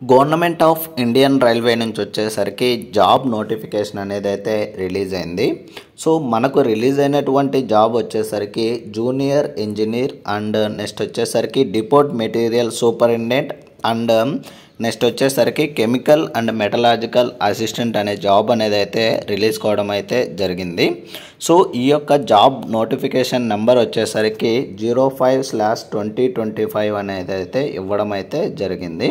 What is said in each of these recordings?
Government of Indian railway నుంచి వచ్చేసరికి job notification అనేది అయితే రిలీజ్ అయింది. సో మనకు రిలీజ్ అయినటువంటి జాబ్ వచ్చేసరికి జూనియర్ ఇంజనీర్ అండ్ నెక్స్ట్ వచ్చేసరికి depot material superintendent and next వచ్చేసరికి కెమికల్ అండ్ మెటలాజికల్ అసిస్టెంట్ అనే జాబ్ అనేది అయితే రిలీజ్ కావడం అయితే జరిగింది. సో ఈ యొక్క జాబ్ నోటిఫికేషన్ నెంబర్ వచ్చేసరికి 05/2025 అనేది అయితే ఇవ్వడం అయితే జరిగింది.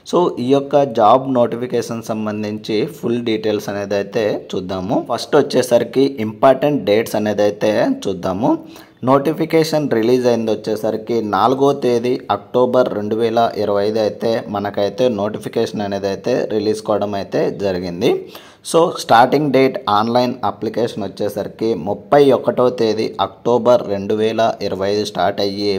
సో ఈ యొక్క జాబ్ నోటిఫికేషన్ సంబంధించి ఫుల్ డీటెయిల్స్ అనేది అయితే చూద్దాము. ఫస్ట్ వచ్చేసరికి ఇంపార్టెంట్ డేట్స్ అనేది అయితే చూద్దాము. నోటిఫికేషన్ రిలీజ్ అయింది వచ్చేసరికి 4వ తేదీ అక్టోబర్ 2025 అయితే మనకైతే నోటిఫికేషన్ అనేది అయితే రిలీజ్ కావడం అయితే జరిగింది. So starting date online application వచ్చేసరికి 31వ తేదీ అక్టోబర్ 2025 స్టార్ట్ అయ్యి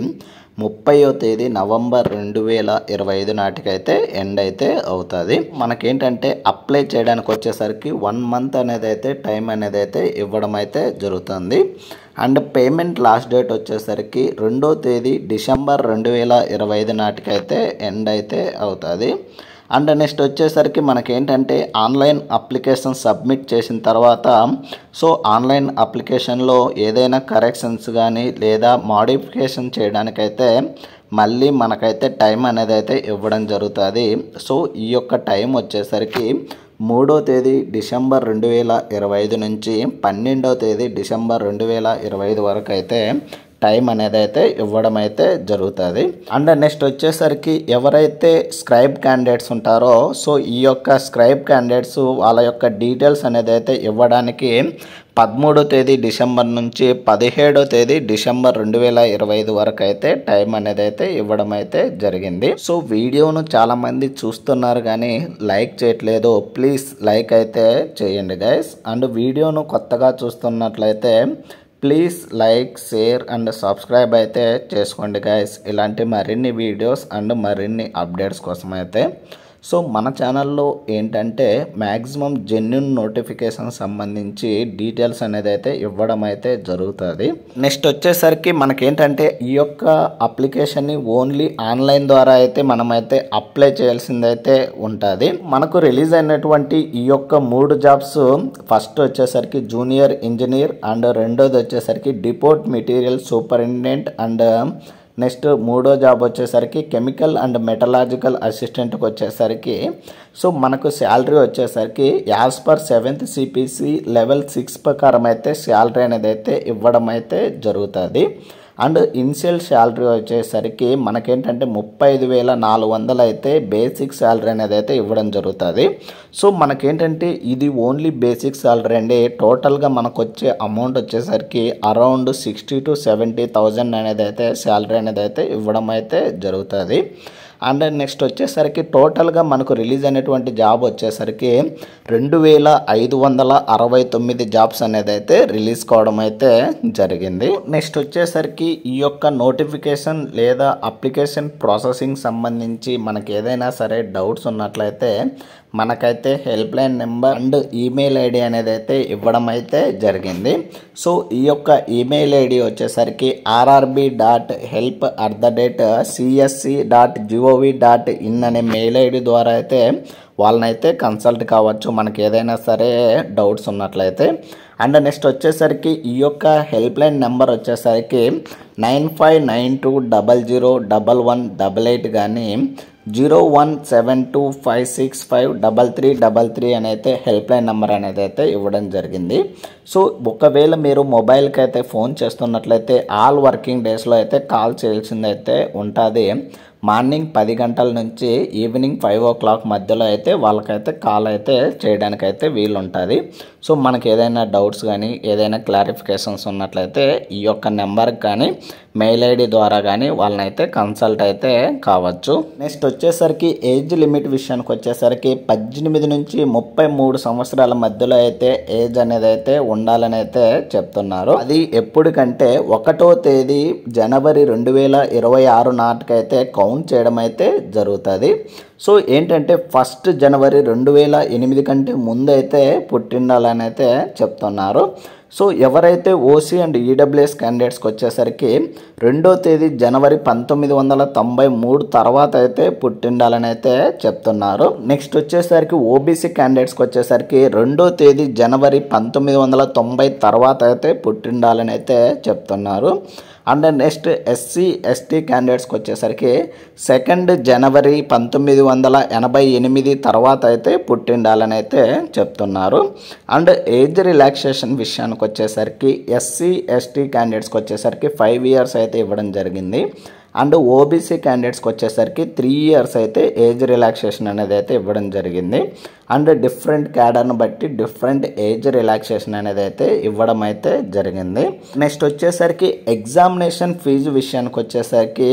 30వ తేదీ నవంబర్ 2025 నాటికైతే ఎండ్ అయితే అవుతుంది. మనకేంటంటే అప్లై చేయడానికి వచ్చేసరికి 1 మంత్ అనేది అయితే టైం అనేది అయితే ఇవ్వడం అయితే జరుగుతుంది. అండ్ పేమెంట్ లాస్ట్ డేట్ వచ్చేసరికి 2వ తేదీ డిసెంబర్ 2025 నాటికైతే ఎండ్ అయితే అవుతుంది. అండ్ నెక్స్ట్ వచ్చేసరికి మనకేంటంటే ఆన్లైన్ అప్లికేషన్ సబ్మిట్ చేసిన తర్వాత సో ఆన్లైన్ అప్లికేషన్లో ఏదైనా కరెక్షన్స్ కానీ లేదా మోడిఫికేషన్ చేయడానికైతే మళ్ళీ మనకైతే టైం అనేది అయితే ఇవ్వడం జరుగుతుంది. సో ఈ యొక్క టైం వచ్చేసరికి 3వ తేదీ డిసెంబర్ 2025 నుంచి 12వ తేదీ డిసెంబర్ 2025 వరకు అయితే టైం అనేది అయితే ఇవ్వడం అయితే జరుగుతుంది. అండ్ నెక్స్ట్ వచ్చేసరికి ఎవరైతే స్క్రైబ్ క్యాండిడేట్స్ ఉంటారో సో ఈ యొక్క స్క్రైబ్ క్యాండిడేట్స్ వాళ్ళ యొక్క డీటెయిల్స్ అనేది అయితే ఇవ్వడానికి 13వ తేదీ డిసెంబర్ నుంచి 17వ తేదీ డిసెంబర్ 2025 వరకు అయితే టైం అనేది అయితే ఇవ్వడం అయితే జరిగింది. సో వీడియోను చాలామంది చూస్తున్నారు కానీ లైక్ చేయట్లేదు. ప్లీజ్ లైక్ అయితే చేయండి గైస్. అండ్ వీడియోను కొత్తగా చూస్తున్నట్లయితే please like, share and subscribe అయితే చేసుకోండి గైస్. ఇలాంటి మరిన్ని వీడియోస్ అండ్ మరిన్ని అప్డేట్స్ కోసం అయితే సో మన ఛానల్లో ఏంటంటే మ్యాక్సిమం జెన్యున్ నోటిఫికేషన్ సంబంధించి డీటెయిల్స్ అనేది అయితే ఇవ్వడం అయితే జరుగుతుంది. నెక్స్ట్ వచ్చేసరికి మనకేంటంటే ఈ యొక్క అప్లికేషన్ని ఓన్లీ ఆన్లైన్ ద్వారా అయితే మనమైతే అప్లై చేయాల్సిందైతే ఉంటుంది. మనకు రిలీజ్ అయినటువంటి ఈ యొక్క 3 జాబ్స్ ఫస్ట్ వచ్చేసరికి జూనియర్ ఇంజనీర్ అండ్ రెండోది వచ్చేసరికి depot material superintendent and next 3వ జాబ్ వచ్చేసరికి కెమికల్ అండ్ మెటలాజికల్ అసిస్టెంట్కి వచ్చేసరికి సో మనకు శాలరీ వచ్చేసరికి as per 7th CPC level 6 ప్రకారం అయితే శాలరీ అనేది అయితే ఇవ్వడం అయితే జరుగుతుంది. అండ్ ఇనిషియల్ శాలరీ వచ్చేసరికి మనకేంటంటే 35,400 అయితే బేసిక్ శాలరీ అనేది అయితే ఇవ్వడం జరుగుతుంది. సో మనకేంటంటే ఇది ఓన్లీ బేసిక్ శాలరీ అండి. టోటల్గా మనకు వచ్చే అమౌంట్ వచ్చేసరికి అరౌండ్ 60,000 to 70,000 అనేది అయితే శాలరీ అనేది అయితే ఇవ్వడం అయితే జరుగుతుంది. అండ్ నెక్స్ట్ వచ్చేసరికి టోటల్గా మనకు రిలీజ్ అయినటువంటి జాబ్ వచ్చేసరికి 2,569 జాబ్స్ అనేది అయితే రిలీజ్ కావడం అయితే జరిగింది. నెక్స్ట్ వచ్చేసరికి ఈ యొక్క నోటిఫికేషన్ లేదా అప్లికేషన్ ప్రాసెసింగ్ సంబంధించి మనకి ఏదైనా సరే డౌట్స్ ఉన్నట్లయితే మనకైతే help line number and email ID అనేది అయితే ఇవ్వడం అయితే జరిగింది. సో ఈ యొక్క ఈమెయిల్ ఐడి వచ్చేసరికి rrb.help@csc.gov.in అనే మెయిల్ ఐడి ద్వారా అయితే వాళ్ళనైతే కన్సల్ట్ కావచ్చు మనకి ఏదైనా సరే డౌట్స్ ఉన్నట్లయితే. అండ్ నెక్స్ట్ వచ్చేసరికి ఈ యొక్క హెల్ప్ లైన్ నెంబర్ వచ్చేసరికి 9592001188 కానీ 0172565333 అని అయితే హెల్ప్ లైన్ నెంబర్ అనేది అయితే ఇవ్వడం జరిగింది. సో ఒకవేళ మీరు మొబైల్కి అయితే ఫోన్ చేస్తున్నట్లయితే ఆల్ వర్కింగ్ డేస్లో అయితే కాల్ చేయాల్సిందైతే ఉంటుంది. మార్నింగ్ 10 గంటల నుంచి ఈవినింగ్ 5 o'clock మధ్యలో అయితే వాళ్ళకైతే కాల్ అయితే చేయడానికైతే వీలు ఉంటుంది. సో మనకి ఏదైనా డౌట్స్ కానీ ఏదైనా క్లారిఫికేషన్స్ ఉన్నట్లయితే ఈ యొక్క నెంబర్కి కానీ మెయిల్ ఐడి ద్వారా కానీ వాళ్ళనైతే కన్సల్ట్ అయితే కావచ్చు. నెక్స్ట్ వచ్చేసరికి ఏజ్ లిమిట్ విషయానికి వచ్చేసరికి 18 నుంచి 33 సంవత్సరాల మధ్యలో అయితే ఏజ్ అనేది అయితే ఉండాలని అయితే చెప్తున్నారు. అది ఎప్పటికంటే 1వ తేదీ జనవరి 2026 నాటికైతే కౌంట్ చేయడం అయితే జరుగుతుంది. సో ఏంటంటే 1 జనవరి 2008 కంటే ముందైతే పుట్టిండాలని అయితే చెప్తున్నారు. సో ఎవరైతే ఓసీ అండ్ ఈడబ్ల్యూఎస్ క్యాండిడేట్స్కి వచ్చేసరికి 2వ తేదీ జనవరి 1993 తర్వాత అయితే పుట్టిండాలని అయితే చెప్తున్నారు. నెక్స్ట్ వచ్చేసరికి ఓబీసీ క్యాండిడేట్స్కి వచ్చేసరికి 2వ తేదీ జనవరి 1990 తర్వాత అయితే పుట్టిండాలని అయితే చెప్తున్నారు. అండ్ నెక్స్ట్ ఎస్సీ ఎస్టీ క్యాండిడేట్స్కి వచ్చేసరికి 2 జనవరి 1988 తర్వాత అయితే పుట్టిండాలని అయితే చెప్తున్నారు. అండ్ ఏజ్ రిలాక్సేషన్ విషయానికి వచ్చేసరికి ఎస్సీ ఎస్టీ క్యాండిడేట్స్కి వచ్చేసరికి 5 years అయితే ఇవ్వడం జరిగింది. అండ్ ఓబీసీ క్యాండిడేట్స్కి వచ్చేసరికి 3 years అయితే ఏజ్ రిలాక్సేషన్ అనేది అయితే ఇవ్వడం జరిగింది. అండ్ డిఫరెంట్ క్యాడర్ను బట్టి డిఫరెంట్ ఏజ్ రిలాక్సేషన్ అనేది అయితే ఇవ్వడం అయితే జరిగింది. నెక్స్ట్ వచ్చేసరికి ఎగ్జామినేషన్ ఫీజు విషయానికి వచ్చేసరికి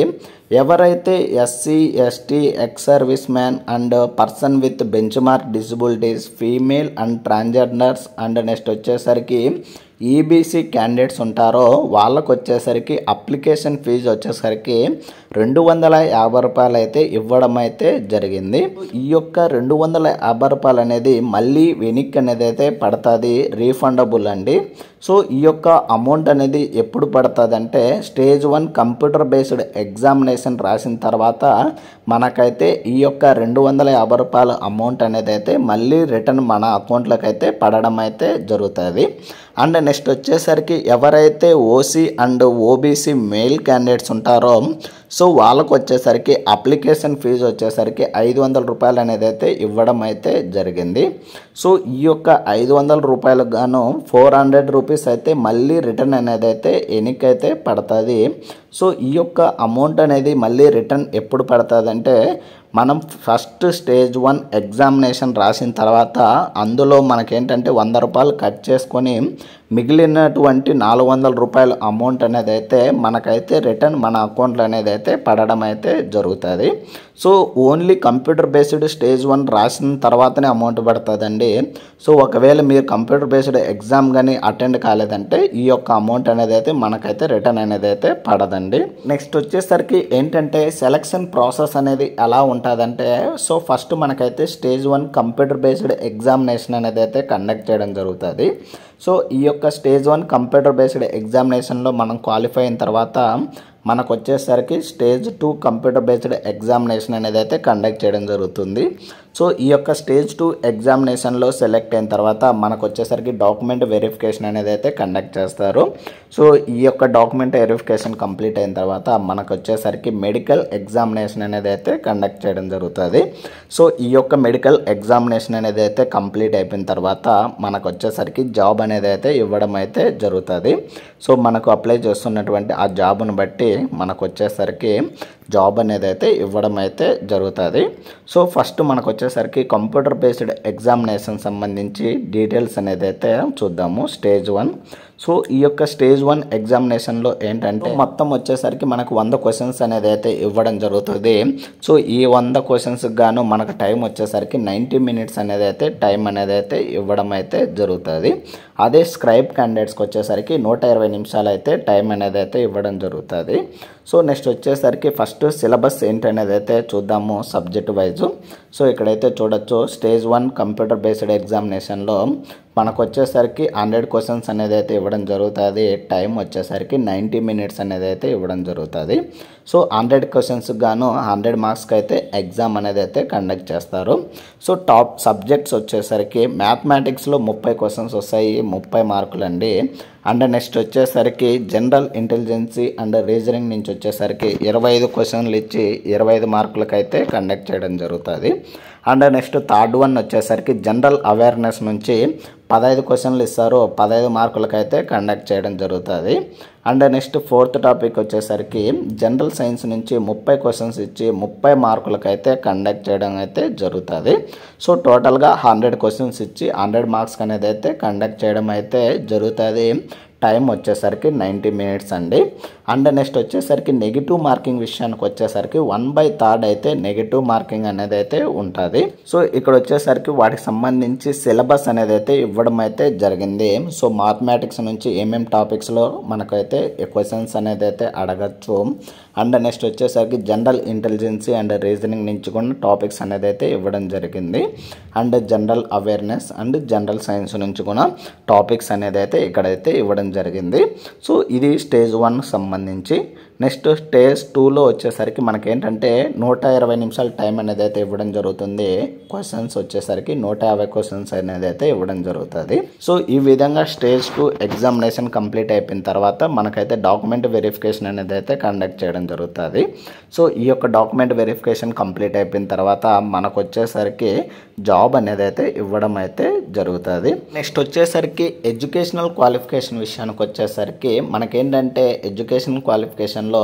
ఎవరైతే SC ST ex service man and person with bench mark disabilities female and transgenders and next వచ్చేసరికి ఈబీసీ క్యాండిడేట్స్ ఉంటారో వాళ్ళకు వచ్చేసరికి అప్లికేషన్ ఫీజు వచ్చేసరికి 250 రూపాయలు అయితే ఇవ్వడం అయితే జరిగింది. ఈ యొక్క 250 రూపాయలు అనేది మళ్ళీ వెనక్కి అనేది అయితే పడుతుంది, రీఫండబుల్ అండి. సో ఈ యొక్క అమౌంట్ అనేది ఎప్పుడు పడుతుంది అంటే స్టేజ్ 1 కంప్యూటర్ బేస్డ్ ఎగ్జామినేషన్ రాసిన తర్వాత మనకైతే ఈ యొక్క 250 రూపాయల అమౌంట్ అనేది అయితే మళ్ళీ రిటర్న్ మన అకౌంట్లోకి అయితే పడడం అయితే జరుగుతుంది. అండ్ నెక్స్ట్ వచ్చేసరికి ఎవరైతే OC and OBC mail candidates ఉంటారో సో వాళ్ళకు వచ్చేసరికి అప్లికేషన్ ఫీజు వచ్చేసరికి 500 రూపాయలు అనేది అయితే ఇవ్వడం అయితే జరిగింది. సో ఈ యొక్క 500 రూపాయలకు గాను 400 రూపీస్ అయితే మళ్ళీ రిటర్న్ అనేది అయితే ఎన్నికైతే పడుతుంది. సో ఈ యొక్క అమౌంట్ అనేది మళ్ళీ రిటర్న్ ఎప్పుడు పడుతుంది అంటే మనం ఫస్ట్ స్టేజ్ 1 ఎగ్జామినేషన్ రాసిన తర్వాత అందులో మనకేంటంటే 100 రూపాయలు కట్ చేసుకొని మిగిలినటువంటి 400 రూపాయల అమౌంట్ అనేది అయితే మనకైతే రిటర్న్ మన అకౌంట్లో అనేది అయితే పడడం అయితే జరుగుతుంది. So only computer based stage 1 రాసిన తర్వాతనే అమౌంట్ పడుతుందండి. సో ఒకవేళ మీరు కంప్యూటర్ బేస్డ్ ఎగ్జామ్ కానీ అటెండ్ కాలేదంటే ఈ యొక్క అమౌంట్ అనేది అయితే మనకైతే రిటర్న్ అనేది అయితే పడదండి. నెక్స్ట్ వచ్చేసరికి ఏంటంటే సెలక్షన్ ప్రాసెస్ అనేది ఎలా ఉంటుందంటే సో ఫస్ట్ మనకైతే స్టేజ్ 1 కంప్యూటర్ బేస్డ్ ఎగ్జామినేషన్ అనేది అయితే కండక్ట్ చేయడం జరుగుతుంది. సో ఈ యొక్క స్టేజ్ 1 కంప్యూటర్ బేస్డ్ ఎగ్జామినేషన్లో మనం క్వాలిఫై అయిన తర్వాత మనకు వచ్చేసరికి స్టేజ్ 2 కంప్యూటర్ బేస్డ్ ఎగ్జామినేషన్ అనేది అయితే కండక్ట్ చేయడం జరుగుతుంది. సో ఈ యొక్క స్టేజ్ 2 ఎగ్జామినేషన్లో సెలెక్ట్ అయిన తర్వాత మనకు వచ్చేసరికి డాక్యుమెంట్ వెరిఫికేషన్ అనేది అయితే కండక్ట్ చేస్తారు. సో ఈ యొక్క డాక్యుమెంట్ వెరిఫికేషన్ కంప్లీట్ అయిన తర్వాత మనకు వచ్చేసరికి మెడికల్ ఎగ్జామినేషన్ అనేది అయితే కండక్ట్ చేయడం జరుగుతుంది. సో ఈ యొక్క మెడికల్ ఎగ్జామినేషన్ అనేది అయితే కంప్లీట్ అయిపోయిన తర్వాత మనకు వచ్చేసరికి జాబ్ అనేది అయితే ఇవ్వడం అయితే జరుగుతుంది. సో మనకు అప్లై చేస్తున్నటువంటి ఆ జాబ్ను బట్టి మనకు వచ్చేసరికి జాబ్ అనేది అయితే ఇవ్వడం అయితే జరుగుతుంది. సో ఫస్ట్ మనకు వచ్చేసరికి కంప్యూటర్ బేస్డ్ ఎగ్జామినేషన్ సంబంధించి డీటెయిల్స్ అనేది అయితే చూద్దాము. స్టేజ్ 1 సో ఈ యొక్క స్టేజ్ 1 ఎగ్జామినేషన్లో ఏంటంటే మొత్తం వచ్చేసరికి మనకు 100 క్వశ్చన్స్ అనేది అయితే ఇవ్వడం జరుగుతుంది. సో ఈ 100 క్వశ్చన్స్కి గాను మనకు టైం వచ్చేసరికి 90 minutes అనేది అయితే టైం అనేది అయితే ఇవ్వడం అయితే జరుగుతుంది. అదే స్క్రైబ్ క్యాండిడేట్స్కి వచ్చేసరికి 120 నిమిషాలు అయితే టైం అనేది అయితే ఇవ్వడం జరుగుతుంది. సో నెక్స్ట్ వచ్చేసరికి ఫస్ట్ సిలబస్ ఏంటనేది అయితే చూద్దాము సబ్జెక్ట్ వైజు. సో ఇక్కడైతే చూడొచ్చు స్టేజ్ 1 కంప్యూటర్ బేస్డ్ ఎగ్జామినేషన్లో మనకు వచ్చేసరికి 100 క్వశ్చన్స్ అనేది అయితే ఇవ్వడం జరుగుతుంది. టైం వచ్చేసరికి 90 minutes అనేది అయితే ఇవ్వడం జరుగుతుంది. సో 100 క్వశ్చన్స్కి గాను 100 మార్క్స్కి అయితే ఎగ్జామ్ అనేది అయితే కండక్ట్ చేస్తారు. సో టాప్ సబ్జెక్ట్స్ వచ్చేసరికి మ్యాథమెటిక్స్లో 30 క్వశ్చన్స్ వస్తాయి, 30 మార్కులు అండి. అండ్ నెక్స్ట్ వచ్చేసరికి జనరల్ ఇంటెలిజెన్సీ అండ్ రీజనింగ్ నుంచి వచ్చేసరికి 25 క్వశ్చన్లు ఇచ్చి 25 మార్కులకు అయితే కండక్ట్ చేయడం జరుగుతుంది. అండ్ నెక్స్ట్ థర్డ్ వన్ వచ్చేసరికి జనరల్ అవేర్నెస్ నుంచి 15 క్వశ్చన్లు ఇస్తారు, 15 మార్కులకు అయితే కండక్ట్ చేయడం జరుగుతుంది. అండ్ నెక్స్ట్ ఫోర్త్ టాపిక్ వచ్చేసరికి జనరల్ సైన్స్ నుంచి 30 క్వశ్చన్స్ ఇచ్చి 30 మార్కులకు అయితే కండక్ట్ చేయడం అయితే జరుగుతుంది. సో టోటల్గా 100 క్వశ్చన్స్ ఇచ్చి 100 మార్క్స్ అనేది అయితే కండక్ట్ చేయడం అయితే జరుగుతుంది. టైం వచ్చేసరికి 90 మినిట్స్ అండి. అండ్ నెక్స్ట్ వచ్చేసరికి నెగిటివ్ మార్కింగ్ విషయానికి వచ్చేసరికి 1/3 అయితే నెగిటివ్ మార్కింగ్ అనేది అయితే ఉంటుంది. సో ఇక్కడ వచ్చేసరికి వాటికి సంబంధించి సిలబస్ అనేది అయితే ఇవ్వడం అయితే జరిగింది. సో మ్యాథమెటిక్స్ నుంచి ఏమేమి టాపిక్స్లో మనకైతే క్వశ్చన్స్ అనేది అయితే అడగచ్చు. అండ్ నెక్స్ట్ వచ్చేసరికి జనరల్ ఇంటెలిజెన్సీ అండ్ రీజనింగ్ నుంచి కూడా టాపిక్స్ అనేది అయితే ఇవ్వడం జరిగింది. And general awareness and general science నుంచి కూడా టాపిక్స్ అనేది అయితే ఇక్కడైతే ఇవ్వడం జరిగింది. సో ఇది స్టేజ్ 1 సంబంధించి. నెక్స్ట్ స్టేజ్ 2లో వచ్చేసరికి మనకేంటంటే 120 నిమిషాల టైం అనేది అయితే ఇవ్వడం జరుగుతుంది. క్వశ్చన్స్ వచ్చేసరికి 150 క్వశ్చన్స్ అనేది అయితే ఇవ్వడం జరుగుతుంది. సో ఈ విధంగా స్టేజ్ 2 ఎగ్జామినేషన్ కంప్లీట్ అయిపోయిన తర్వాత మనకైతే డాక్యుమెంట్ వెరిఫికేషన్ అనేది అయితే కండక్ట్ చేయడం జరుగుతుంది. సో ఈ యొక్క డాక్యుమెంట్ వెరిఫికేషన్ కంప్లీట్ అయిపోయిన తర్వాత మనకు వచ్చేసరికి జాబ్ అనేది అయితే ఇవ్వడం అయితే జరుగుతుంది. నెక్స్ట్ వచ్చేసరికి ఎడ్యుకేషనల్ క్వాలిఫికేషన్ విషయానికి వచ్చేసరికి మనకేంటంటే ఎడ్యుకేషన్ క్వాలిఫికేషన్లో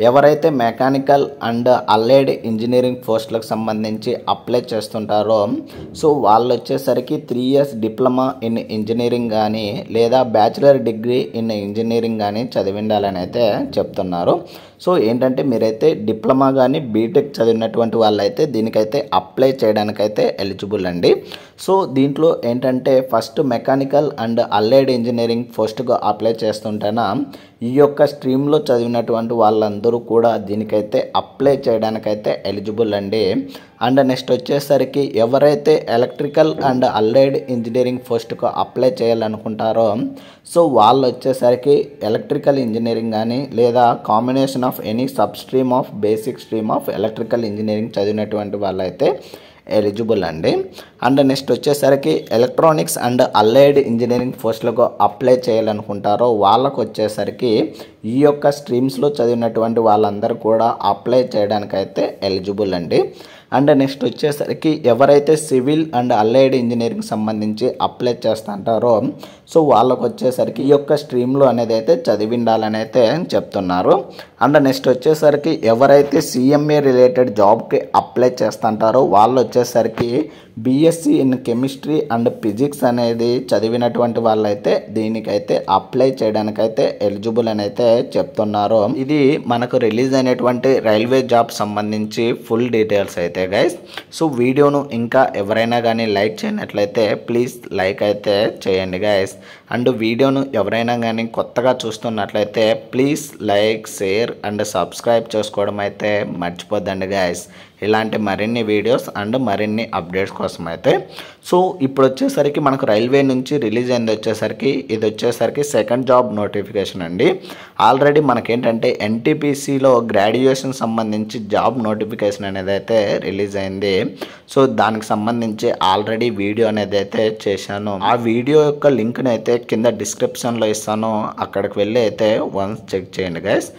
ఎవరైతే మెకానికల్ అండ్ అల్లైడ్ ఇంజనీరింగ్ పోస్టులకు సంబంధించి అప్లై చేస్తుంటారో సో వాళ్ళు వచ్చేసరికి 3 years డిప్లొమా ఇన్ ఇంజనీరింగ్ కానీ లేదా బ్యాచిలర్ డిగ్రీ ఇన్ ఇంజనీరింగ్ కానీ చదివిండాలని అయితే చెప్తున్నారు. సో ఏంటంటే మీరైతే డిప్లొమా కానీ బీటెక్ చదివినటువంటి వాళ్ళైతే దీనికైతే అప్లై చేయడానికైతే ఎలిజిబుల్ అండి. సో దీంట్లో ఏంటంటే first mechanical and allied engineering పోస్ట్కు అప్లై చేస్తుంటేనా ఈ యొక్క స్ట్రీమ్లో చదివినటువంటి వాళ్ళందరూ కూడా దీనికైతే అప్లై చేయడానికైతే ఎలిజిబుల్ అండి. అండ్ నెక్స్ట్ వచ్చేసరికి ఎవరైతే ఎలక్ట్రికల్ అండ్ అల్లైడ్ ఇంజనీరింగ్ పోస్ట్కు అప్లై చేయాలనుకుంటారో సో వాళ్ళు వచ్చేసరికి ఎలక్ట్రికల్ ఇంజనీరింగ్ కానీ లేదా combination of any sub stream of basic stream of electrical engineering చదివినటువంటి వాళ్ళైతే ఎలిజిబుల్ అండి. అండ్ నెక్స్ట్ వచ్చేసరికి ఎలక్ట్రానిక్స్ అండ్ అల్లైడ్ ఇంజనీరింగ్ పోస్టులకు అప్లై చేయాలనుకుంటారో వాళ్ళకు వచ్చేసరికి ఈ యొక్క స్ట్రీమ్స్లో చదివినటువంటి వాళ్ళందరూ కూడా అప్లై చేయడానికైతే ఎలిజిబుల్ అండి. అండ్ నెక్స్ట్ వచ్చేసరికి ఎవరైతే సివిల్ అండ్ అల్లైడ్ ఇంజనీరింగ్ సంబంధించి అప్లై చేస్తుంటారో సో వాళ్ళకు వచ్చేసరికి ఈ యొక్క స్ట్రీమ్లో అనేది అయితే చదివిండాలని అయితే చెప్తున్నారు. అండ్ నెక్స్ట్ వచ్చేసరికి ఎవరైతే సిఎంఏ రిలేటెడ్ జాబ్కి అప్లై చేస్తుంటారో వాళ్ళు వచ్చేసరికి BSc in chemistry and physics అనేది చదివినటువంటి వాళ్ళైతే దీనికైతే అప్లై చేయడానికైతే ఎలిజిబుల్ అని అయితే చెప్తున్నారు. ఇది మనకు రిలీజ్ అయినటువంటి రైల్వే జాబ్ సంబంధించి ఫుల్ డీటెయిల్స్ అయితే గైస్. సో వీడియోను ఇంకా ఎవరైనా కానీ లైక్ చేయనట్లయితే ప్లీజ్ లైక్ అయితే చేయండి గైస్. అండ్ వీడియోను ఎవరైనా కానీ కొత్తగా చూస్తున్నట్లయితే please like, share and subscribe చేసుకోవడం అయితే మర్చిపోద్దండి గైస్. ఇలాంటి మరిన్ని వీడియోస్ అండ్ మరిన్ని అప్డేట్స్ కోసం అయితే. సో ఇప్పుడు వచ్చేసరికి మనకు రైల్వే నుంచి రిలీజ్ అయింది వచ్చేసరికి ఇది వచ్చేసరికి సెకండ్ జాబ్ నోటిఫికేషన్ అండి. ఆల్రెడీ మనకేంటంటే ఎన్టీపీసీలో గ్రాడ్యుయేషన్ సంబంధించి జాబ్ నోటిఫికేషన్ అనేది అయితే రిలీజ్ అయింది. సో దానికి సంబంధించి ఆల్రెడీ వీడియో అనేది అయితే చేశాను. ఆ వీడియో యొక్క లింక్ని అయితే కింద డిస్క్రిప్షన్లో ఇస్తాను, అక్కడికి వెళ్ళి అయితే వన్స్ చెక్ చేయండి గైస్.